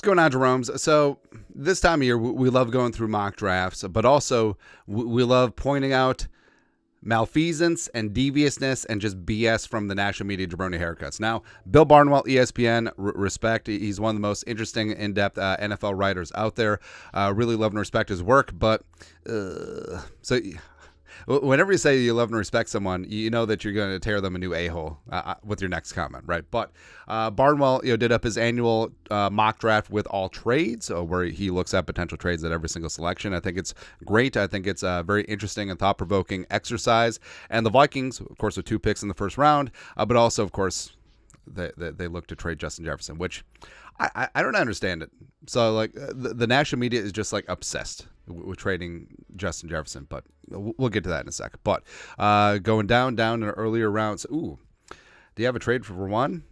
What's going on, Jeromes? So this time of year, we love going through mock drafts, but also we love pointing out malfeasance and deviousness and just BS from the national media jabroni haircuts. Now, Bill Barnwell, ESPN, respect. He's one of the most interesting, in-depth NFL writers out there. Really love and respect his work, but so whenever you say you love and respect someone, you know that you're going to tear them a new a-hole with your next comment, right? But Barnwell, did up his annual mock draft with all trades, where he looks at potential trades at every single selection. I think it's great. I think it's a very interesting and thought-provoking exercise. And the Vikings, of course, with 2 picks in the first round, but also, of course, they look to trade Justin Jefferson, which I don't understand it. So, like, the national media is just, like, obsessed with trading Justin Jefferson, but we'll get to that in a second. But going down in earlier rounds, do you have a trade for one?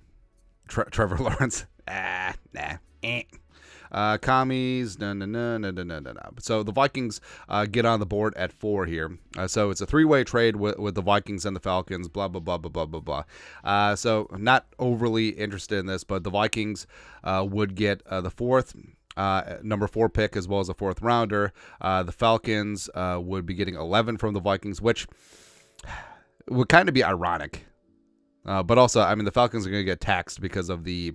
Trevor Lawrence? Commies, no. So the Vikings get on the board at 4 here. So it's a 3-way trade with the Vikings and the Falcons, blah, blah, blah, blah, blah, blah, blah. So not overly interested in this, but the Vikings would get the 4th. Number 4 pick as well as a 4th rounder. The Falcons would be getting 11 from the Vikings, which would kind of be ironic. But also, I mean, the Falcons are going to get taxed because of the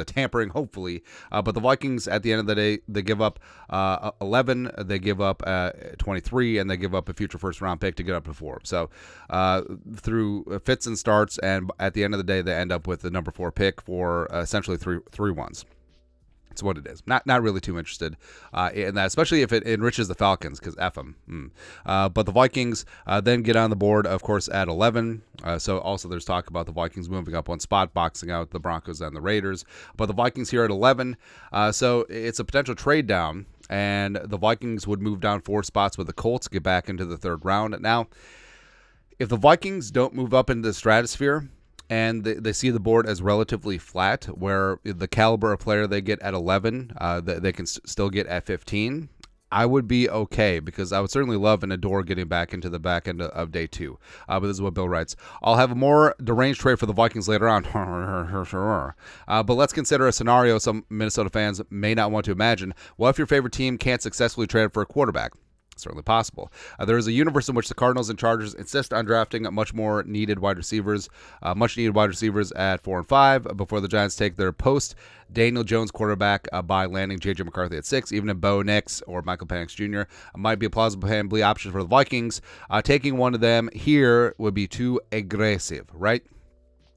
tampering, hopefully. But the Vikings, at the end of the day, they give up 11, they give up 23, and they give up a future first-round pick to get up to 4. So through fits and starts, and at the end of the day, they end up with the number 4 pick for essentially three ones. That's what it is. Not really too interested in that, especially if it enriches the Falcons, because F them. But the Vikings then get on the board, of course, at 11. So also there's talk about the Vikings moving up one spot, boxing out the Broncos and the Raiders. But the Vikings here at 11. So it's a potential trade down, and the Vikings would move down 4 spots with the Colts, get back into the 3rd round. Now, if the Vikings don't move up into the stratosphere, and they see the board as relatively flat, where the caliber of player they get at 11, they can still get at 15, I would be okay, because I would certainly love and adore getting back into the back end of day 2. But this is what Bill writes. I'll have a more deranged trade for the Vikings later on. But let's consider a scenario some Minnesota fans may not want to imagine. What if your favorite team can't successfully trade for a quarterback? Certainly possible. There is a universe in which the Cardinals and Chargers insist on drafting much needed wide receivers at 4 and 5 before the Giants take their post Daniel Jones quarterback by landing J.J. McCarthy at 6. Even if Bo Nix or Michael Penix Jr. Might be a plausible option for the Vikings, taking one of them here would be too aggressive, right?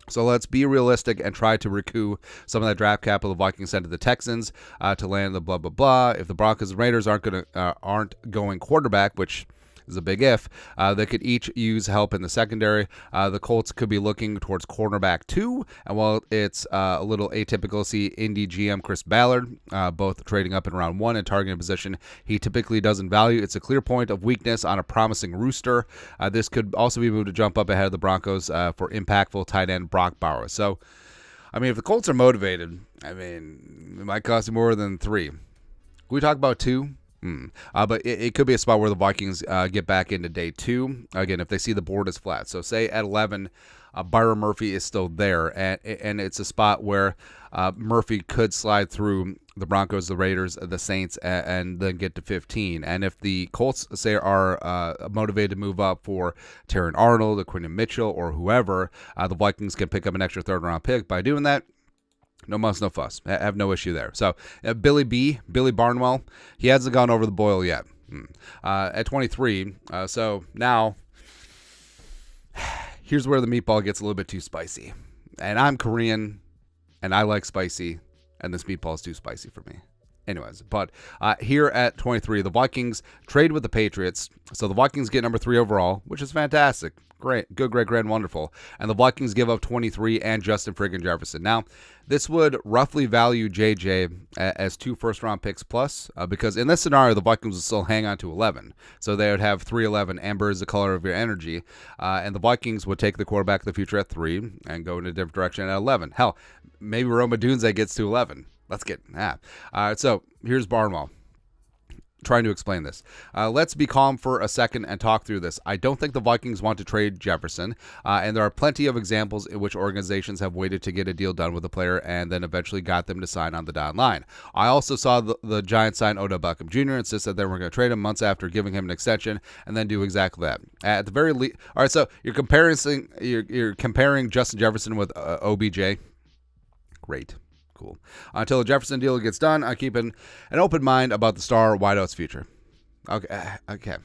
So let's be realistic and try to recoup some of that draft capital the Vikings sent to the Texans to land the blah, blah, blah. If the Broncos and Raiders aren't going quarterback, which is a big if, they could each use help in the secondary. The Colts could be looking towards cornerback 2. And while it's a little atypical to see Indy GM Chris Ballard both trading up in round 1 and targeting a position he typically doesn't value, it's a clear point of weakness on a promising rooster. This could also be moved to jump up ahead of the Broncos for impactful tight end Brock Bowers. So, I mean, if the Colts are motivated, I mean, it might cost you more than 3. Can we talk about 2? But it could be a spot where the Vikings get back into day 2. Again, if they see the board is flat. So say at 11, Byron Murphy is still there. And it's a spot where Murphy could slide through the Broncos, the Raiders, the Saints, and then get to 15. And if the Colts, say, are motivated to move up for Terran Arnold, or Quinton Mitchell, or whoever, the Vikings can pick up an extra 3rd-round pick. By doing that, no muss, no fuss. I have no issue there. So Billy Barnwell, he hasn't gone over the boil yet. At 23, so now here's where the meatball gets a little bit too spicy. And I'm Korean, and I like spicy, and this meatball is too spicy for me. Anyways, but here at 23, the Vikings trade with the Patriots. So the Vikings get number 3 overall, which is fantastic. Great, good, great, grand, wonderful. And the Vikings give up 23 and Justin friggin' Jefferson. Now, this would roughly value JJ as 2 first-round picks plus, because in this scenario, the Vikings would still hang on to 11. So they would have 3-11. Amber is the color of your energy. And the Vikings would take the quarterback of the future at 3 and go in a different direction at 11. Hell, maybe Roma Dunze gets to 11. Let's get that. All right, so here's Barnwell. trying to explain this. Let's be calm for a second and talk through this. I don't think the Vikings want to trade Jefferson, and there are plenty of examples in which organizations have waited to get a deal done with a player and then eventually got them to sign on the dotted line. I also saw the Giants sign Odell Beckham Jr. insist that they were going to trade him months after giving him an extension, and then do exactly that. At the very least, all right. So you're comparing Justin Jefferson with OBJ. Great. Cool. Until the Jefferson deal gets done, I'm keeping an open mind about the star wideout's future. Okay. This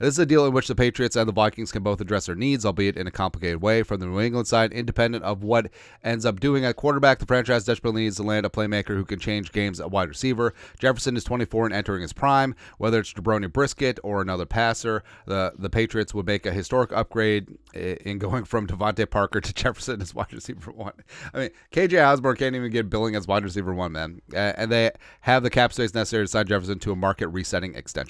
is a deal in which the Patriots and the Vikings can both address their needs, albeit in a complicated way. From the New England side, independent of what ends up doing at quarterback, the franchise desperately needs to land a playmaker who can change games at wide receiver. Jefferson is 24 and entering his prime. Whether it's Jabroni Brisket or another passer, the Patriots would make a historic upgrade in going from Devontae Parker to Jefferson as wide receiver 1. I mean, KJ Osborne can't even get billing as wide receiver 1, man. And they have the cap space necessary to sign Jefferson to a market resetting extension.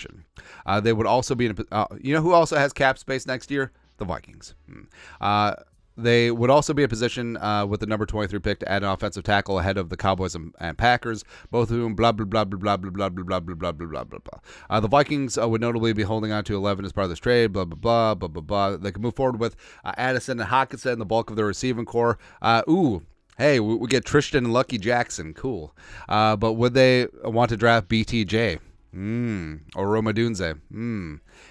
They would also be in you know who also has cap space next year? The Vikings. They would also be in a position with the number 23 pick to add an offensive tackle ahead of the Cowboys and Packers, both of whom blah blah blah blah blah blah blah blah blah blah blah blah blah. The Vikings would notably be holding on to 11 as part of this trade. Blah blah blah blah blah blah. They could move forward with Addison and Hockenson, the bulk of their receiving core. Hey, we get Tristan and Lucky Jackson. Cool. But would they want to draft BTJ? Or Roma Dunze.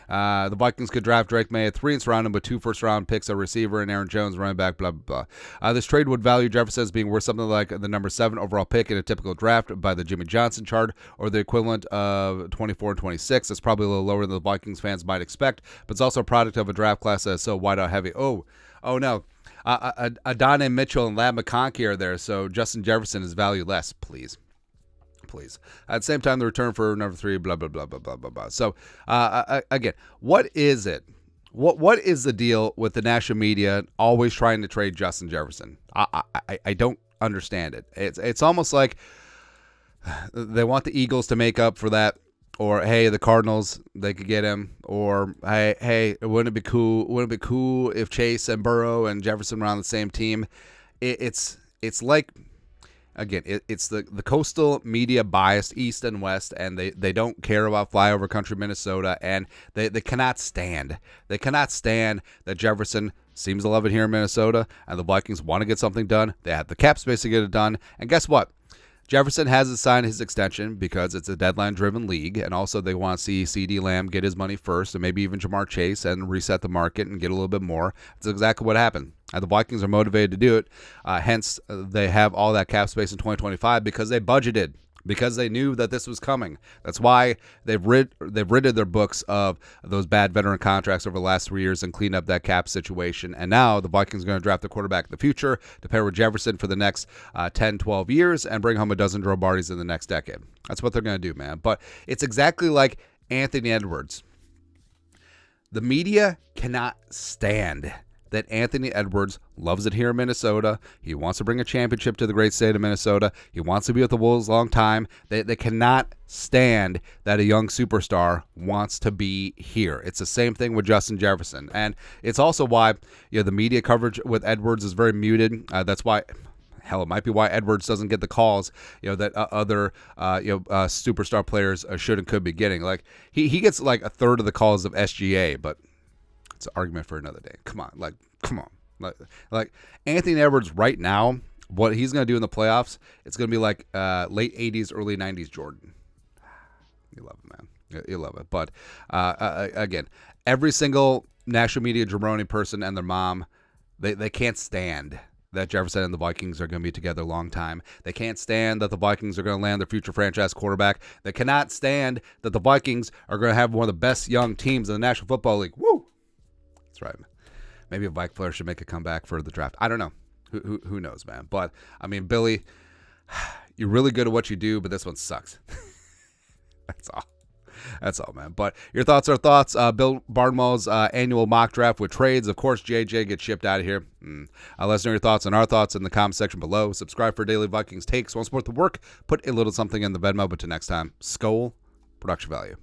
The Vikings could draft Drake May at 3 and surround him with 2 first-round picks, a receiver, and Aaron Jones, running back, blah, blah, blah. This trade would value Jefferson as being worth something like the number 7 overall pick in a typical draft by the Jimmy Johnson chart, or the equivalent of 24 and 26. It's probably a little lower than the Vikings fans might expect, but it's also a product of a draft class that is so wideout heavy. Oh no. Adonai Mitchell and Lab McConkey are there, so Justin Jefferson is valued less, please. At the same time, the return for number 3, blah, blah, blah, blah, blah, blah, blah. So, again, what is it? What is the deal with the national media always trying to trade Justin Jefferson? I don't understand it. It's almost like they want the Eagles to make up for that, or hey, the Cardinals, they could get him, or hey, wouldn't it be cool? Wouldn't it be cool if Chase and Burrow and Jefferson were on the same team? It's like. Again, it's the coastal media biased east and west, and they don't care about flyover country Minnesota, and they cannot stand that Jefferson seems to love it here in Minnesota, and the Vikings want to get something done. They have the cap space to get it done, and guess what? Jefferson hasn't signed his extension because it's a deadline-driven league, and also they want to see CeeDee Lamb get his money first, and maybe even Jamar Chase, and reset the market and get a little bit more. That's exactly what happened. The Vikings are motivated to do it. Hence, they have all that cap space in 2025 because they budgeted, because they knew that this was coming. That's why they've ridded their books of those bad veteran contracts over the last 3 years and cleaned up that cap situation. And now the Vikings are going to draft the quarterback in the future to pair with Jefferson for the next 10, 12 years and bring home a dozen Joe Bardys in the next decade. That's what they're going to do, man. But it's exactly like Anthony Edwards. The media cannot stand that Anthony Edwards loves it here in Minnesota. He wants to bring a championship to the great state of Minnesota. He wants to be with the Wolves a long time. They cannot stand that a young superstar wants to be here. It's the same thing with Justin Jefferson. And it's also why the media coverage with Edwards is very muted. That's why... Hell, it might be why Edwards doesn't get the calls, that other, superstar players should and could be getting. Like he gets like a third of the calls of SGA, but it's an argument for another day. Come on. Like Anthony Edwards right now, what he's going to do in the playoffs, it's going to be like late 80s, early 90s Jordan. You love it, man. You love it. But again, every single national media jabroni person and their mom, they can't stand that Jefferson and the Vikings are going to be together a long time. They can't stand that the Vikings are going to land their future franchise quarterback. They cannot stand that the Vikings are going to have one of the best young teams in the National Football League. Woo! That's right. Maybe a Viking player should make a comeback for the draft. I don't know. Who knows, man? But, I mean, Billy, you're really good at what you do, but this one sucks. That's all, man. But your thoughts are thoughts. Bill Barnwell's annual mock draft with trades. Of course, JJ gets shipped out of here. Let us know your thoughts and our thoughts in the comment section below. Subscribe for daily Vikings takes. Want to support the work? Put a little something in the Venmo. But till next time, Skol, production value.